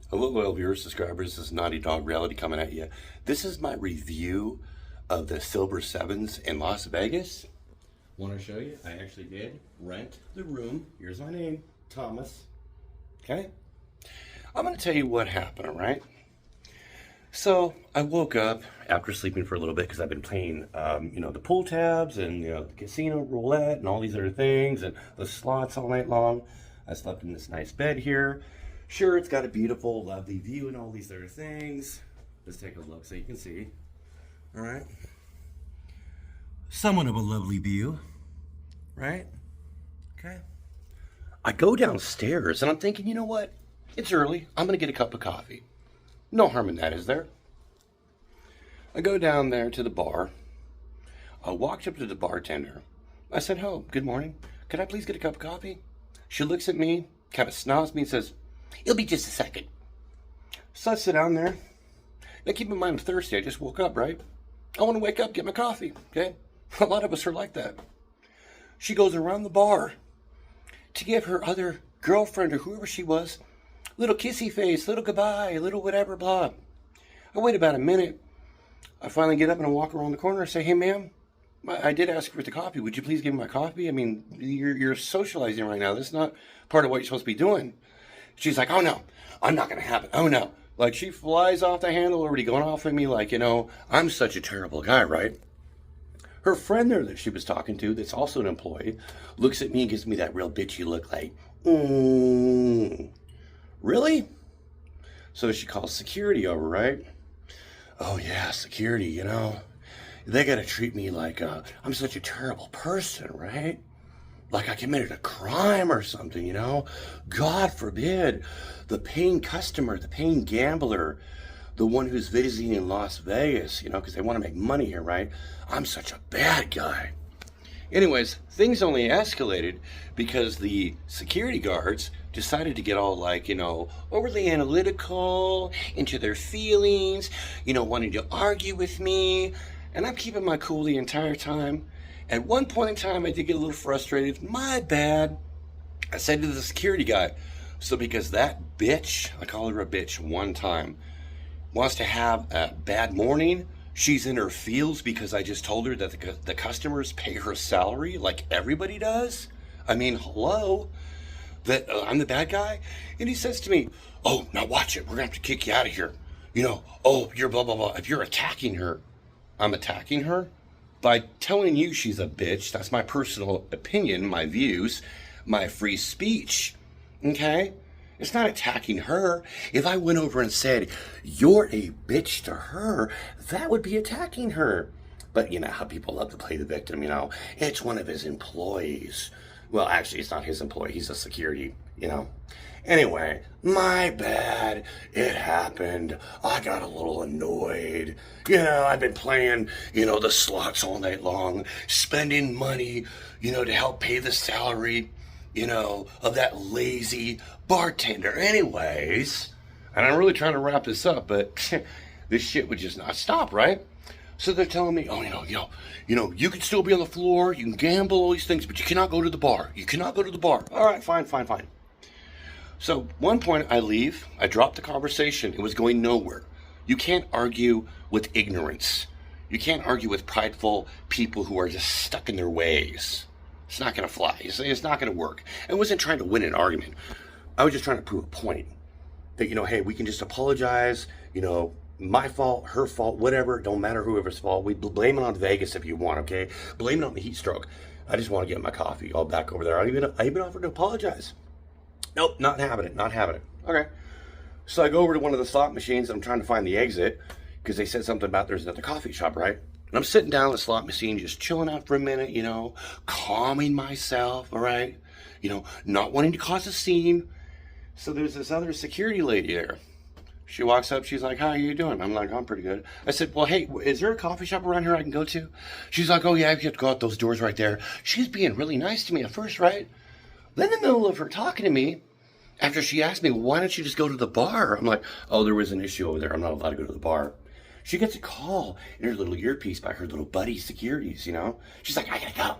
Hello, loyal viewers, subscribers. This is Naughty Dog Reality coming at you. This is my review of the Silver Sevens in Las Vegas. Want to show you? I actually did rent the room. Here's my name, Thomas. Okay? I'm going to tell you what happened, all right? So I woke up after sleeping for a little bit because I've been playing, the pool tabs and the casino roulette and all these other things and the slots all night long. I slept in this nice bed here. Sure, it's got a beautiful, lovely view and all these other things. Let's take a look so you can see. All right. Somewhat of a lovely view, right? Okay. I go downstairs and I'm thinking, you know what? It's early. I'm going to get a cup of coffee. No harm in that, is there? I go down there to the bar. I walked up to the bartender. I said, "Oh, good morning. Could I please get a cup of coffee?" She looks at me, kind of snows me and says, "It'll be just a second." So I sit down there. Now keep in mind, I'm thirsty. I just woke up, right? I want to wake up, get my coffee, okay? A lot of us are like that. She goes around the bar to give her other girlfriend or whoever she was, little kissy face, little goodbye, little whatever, blah. I wait about a minute. I finally get up and I walk around the corner and say, "Hey, ma'am, I did ask for the coffee. Would you please give me my coffee? I mean, you're socializing right now. This is not part of what you're supposed to be doing." She's like, "Oh, no, I'm not going to have it. Oh, no." Like, she flies off the handle, already going off at me like, I'm such a terrible guy, right? Her friend there that she was talking to, that's also an employee, looks at me and gives me that real bitchy look like, really? So she calls security over, right? "Oh, yeah, security, they got to treat me like I'm such a terrible person, right? Like I committed a crime or something, God forbid. The paying customer, the paying gambler, the one who's visiting in Las Vegas, because they want to make money here, right? I'm such a bad guy." Anyways, things only escalated because the security guards decided to get all overly analytical, into their feelings, wanting to argue with me. And I'm keeping my cool the entire time. At one point in time, I did get a little frustrated. My bad. I said to the security guy, "So because that bitch," I call her a bitch one time, "wants to have a bad morning, she's in her feels because I just told her that the customers pay her salary like everybody does? I mean, hello? That I'm the bad guy?" And he says to me, "Oh, now watch it. We're going to have to kick you out of here. Oh, you're blah, blah, blah. If you're attacking her." I'm attacking her? By telling you she's a bitch. That's my personal opinion, my views, my free speech. Okay? It's not attacking her. If I went over and said, "You're a bitch" to her, that would be attacking her. But you know how people love to play the victim, It's one of his employees. Well, actually, it's not his employee. He's a security, Anyway, my bad. It happened. I got a little annoyed. I've been playing, the slots all night long, spending money, to help pay the salary, of that lazy bartender. Anyways, and I'm really trying to wrap this up, but this shit would just not stop, right? So they're telling me, "Oh, you can still be on the floor, you can gamble, all these things, but you cannot go to the bar. You cannot go to the bar." All right, fine. So one point I leave, I drop the conversation. It was going nowhere. You can't argue with ignorance. You can't argue with prideful people who are just stuck in their ways. It's not going to fly. It's not going to work. I wasn't trying to win an argument. I was just trying to prove a point. That, hey, we can just apologize, my fault, her fault, whatever. Don't matter whoever's fault. We blame it on Vegas if you want, okay? Blame it on the heat stroke. I just want to get my coffee all back over there. I even offered to apologize. Nope, not having it. Okay. So I go over to one of the slot machines and I'm trying to find the exit because they said something about there's another coffee shop, right? And I'm sitting down at the slot machine just chilling out for a minute, calming myself, all right? Not wanting to cause a scene. So there's this other security lady there. She walks up, she's like, "How are you doing?" I'm like, "I'm pretty good." I said, "Well, hey, is there a coffee shop around here I can go to?" She's like, "Oh, yeah, you have to go out those doors right there." She's being really nice to me at first, right? Then in the middle of her talking to me, after she asked me, "Why don't you just go to the bar?" I'm like, "Oh, there was an issue over there. I'm not allowed to go to the bar." She gets a call in her little earpiece by her little buddy securities, She's like, "I gotta go."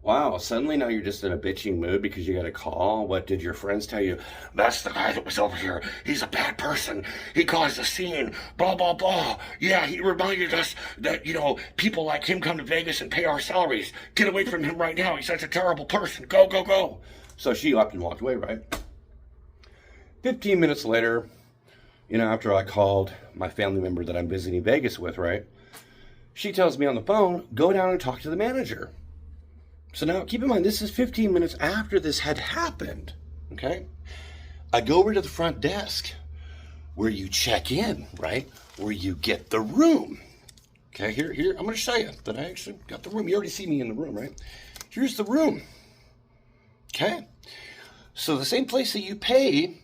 Wow, suddenly now you're just in a bitching mood because you got a call. What did your friends tell you? That's the guy that was over here. He's a bad person. He caused a scene. Blah, blah, blah. Yeah, he reminded us that, people like him come to Vegas and pay our salaries. Get away from him right now. He's such a terrible person. Go, go, go. So she up and walked away, right? 15 minutes later, after I called my family member that I'm visiting Vegas with, right? She tells me on the phone, go down and talk to the manager. So now, keep in mind, this is 15 minutes after this had happened, okay? I go over to the front desk where you check in, right? Where you get the room. Okay, here, I'm going to show you that I actually got the room. You already see me in the room, right? Here's the room, okay? So the same place that you pay,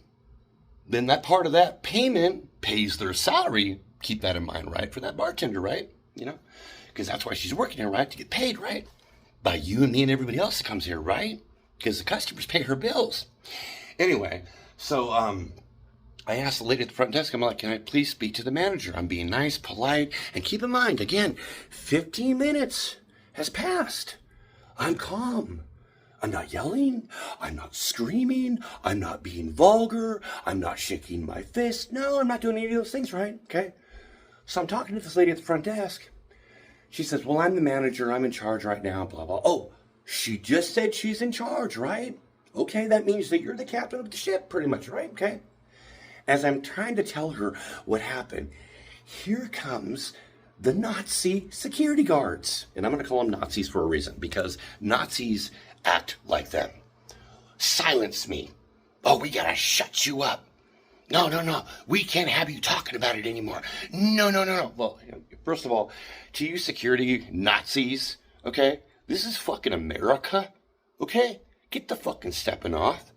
then that part of that payment pays their salary. Keep that in mind, right? For that bartender, right? Because that's why she's working here, right? To get paid, right? By you and me and everybody else that comes here, right? Because the customers pay her bills. Anyway, so I asked the lady at the front desk, I'm like, can I please speak to the manager? I'm being nice, polite, and keep in mind, again, 15 minutes has passed. I'm calm. I'm not yelling. I'm not screaming. I'm not being vulgar. I'm not shaking my fist. No, I'm not doing any of those things, right? Okay. So I'm talking to this lady at the front desk. She says, well, I'm the manager. I'm in charge right now, blah, blah. Oh, she just said she's in charge, right? Okay, that means that you're the captain of the ship, pretty much, right? Okay. As I'm trying to tell her what happened, here comes the Nazi security guards. And I'm going to call them Nazis for a reason, because Nazis act like them. Silence me. Oh, we got to shut you up. No. We can't have you talking about it anymore. No. Well, first of all, to you security Nazis, okay? This is fucking America, okay? Get the fucking stepping off,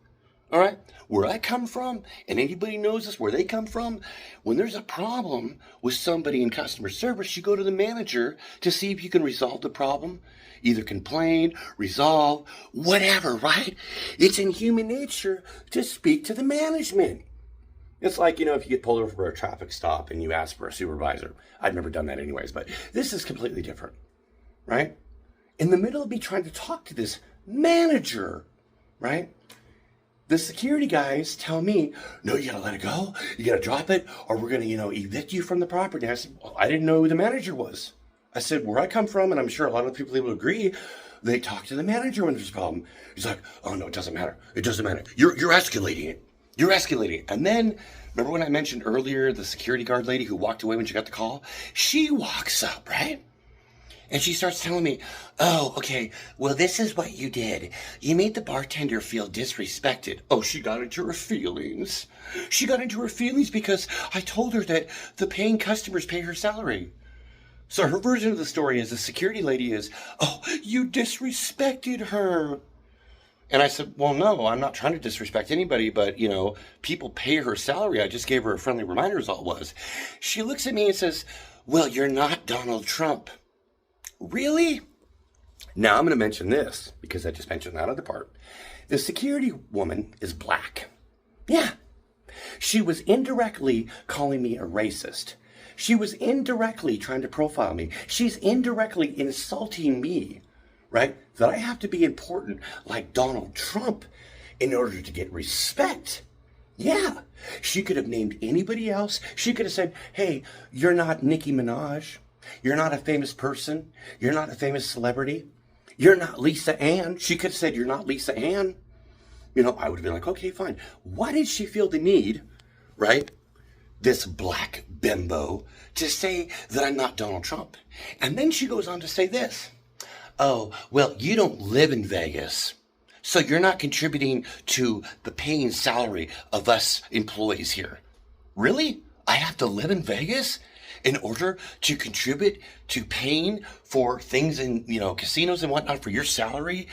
all right? Where I come from, and anybody knows this, where they come from, when there's a problem with somebody in customer service, you go to the manager to see if you can resolve the problem. Either complain, resolve, whatever, right? It's in human nature to speak to the management. It's like, if you get pulled over for a traffic stop and you ask for a supervisor. I've never done that anyways, but this is completely different, right? In the middle of me trying to talk to this manager, right? The security guys tell me, no, you gotta let it go. You gotta drop it, or we're gonna, evict you from the property. And I said, well, I didn't know who the manager was. I said, where I come from, and I'm sure a lot of people will agree, they talk to the manager when there's a problem. He's like, oh no, it doesn't matter. It doesn't matter. You're escalating it. You're escalating. And then, remember when I mentioned earlier the security guard lady who walked away when she got the call? She walks up, right? And she starts telling me, oh, okay, well, this is what you did. You made the bartender feel disrespected. Oh, she got into her feelings. She got into her feelings because I told her that the paying customers pay her salary. So her version of the story is the security lady is, oh, you disrespected her. And I said, well, no, I'm not trying to disrespect anybody, but, people pay her salary. I just gave her a friendly reminder is all it was. She looks at me and says, well, you're not Donald Trump. Really? Now I'm going to mention this, because I just mentioned that other part. The security woman is black. Yeah. She was indirectly calling me a racist. She was indirectly trying to profile me. She's indirectly insulting me. Right? That I have to be important like Donald Trump in order to get respect. Yeah. She could have named anybody else. She could have said, hey, you're not Nicki Minaj. You're not a famous person. You're not a famous celebrity. You're not Lisa Ann. She could have said, you're not Lisa Ann. I would have been like, okay, fine. Why did she feel the need, right? This black bimbo to say that I'm not Donald Trump. And then she goes on to say this. Oh, well, you don't live in Vegas, so you're not contributing to the paying salary of us employees here. Really? I have to live in Vegas in order to contribute to paying for things in, casinos and whatnot for your salary?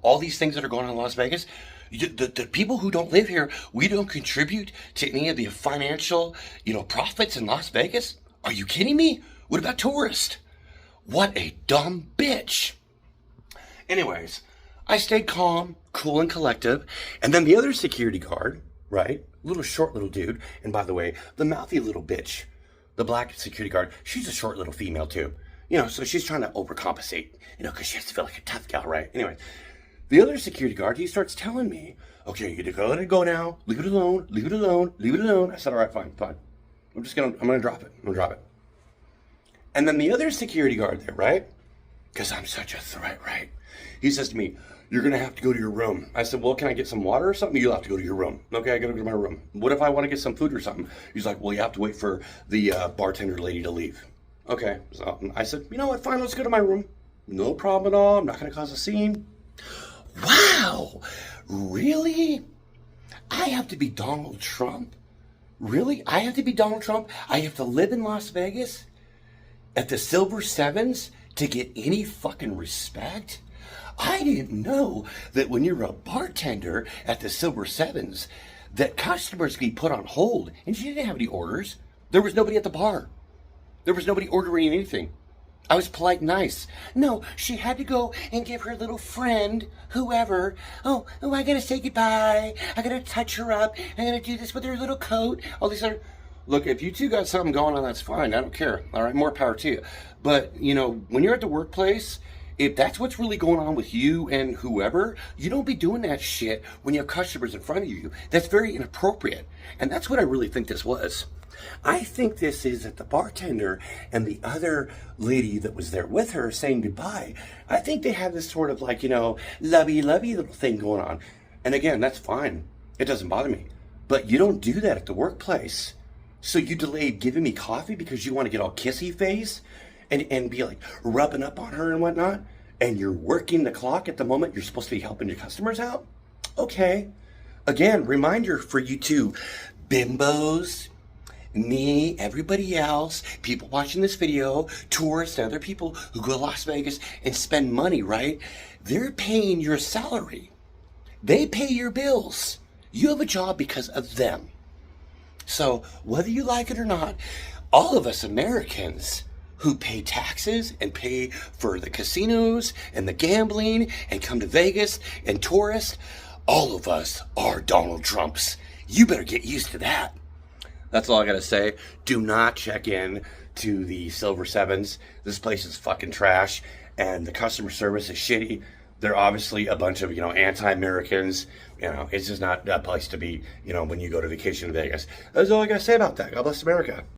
All these things that are going on in Las Vegas? The people who don't live here, we don't contribute to any of the financial, profits in Las Vegas? Are you kidding me? What about tourists? What a dumb bitch. Anyways, I stayed calm, cool, and collective. And then the other security guard, right? Short little dude. And by the way, the mouthy little bitch, the black security guard, she's a short little female too. So she's trying to overcompensate, because she has to feel like a tough gal, right? Anyway, the other security guard, he starts telling me, okay, you let it go now. Leave it alone. Leave it alone. Leave it alone. I said, all right, fine. I'm going to drop it. I'm going to drop it. And then the other security guard there, right? Because I'm such a threat, right? He says to me, you're going to have to go to your room. I said, well, can I get some water or something? You'll have to go to your room. Okay, I got to go to my room. What if I want to get some food or something? He's like, well, you have to wait for the bartender lady to leave. Okay, so I said, you know what, fine, let's go to my room. No problem at all. I'm not going to cause a scene. Wow, really? I have to be Donald Trump? Really? I have to be Donald Trump? I have to live in Las Vegas at the Silver Sevens to get any fucking respect? I didn't know that when you're a bartender at the Silver Sevens, that customers can be put on hold. And she didn't have any orders. There was nobody at the bar. There was nobody ordering anything. I was polite and nice. No, she had to go and give her little friend, whoever, oh, I gotta say goodbye. I gotta touch her up. I gotta do this with her little coat. All these other... Look, if you two got something going on, that's fine. I don't care. All right, more power to you. But, when you're at the workplace, if that's what's really going on with you and whoever, you don't be doing that shit when you have customers in front of you. That's very inappropriate. And that's what I really think this was. I think this is that the bartender and the other lady that was there with her saying goodbye, I think they have this sort of lovey-lovey little thing going on. And again, that's fine. It doesn't bother me. But you don't do that at the workplace. So you delayed giving me coffee because you want to get all kissy face and be like rubbing up on her and whatnot? And you're working the clock at the moment you're supposed to be helping your customers out? Okay. Again, reminder for you two bimbos, me, everybody else, people watching this video, tourists, and other people who go to Las Vegas and spend money, right? They're paying your salary. They pay your bills. You have a job because of them. So whether you like it or not, all of us Americans who pay taxes and pay for the casinos and the gambling and come to Vegas and tourists, all of us are Donald Trumps. You better get used to that. That's all I gotta say. Do not check in to the Silver Sevens. This place is fucking trash, and the customer service is shitty. They're obviously a bunch of, anti-Americans. It's just not a place to be, when you go to vacation in Vegas. That's all I gotta say about that. God bless America.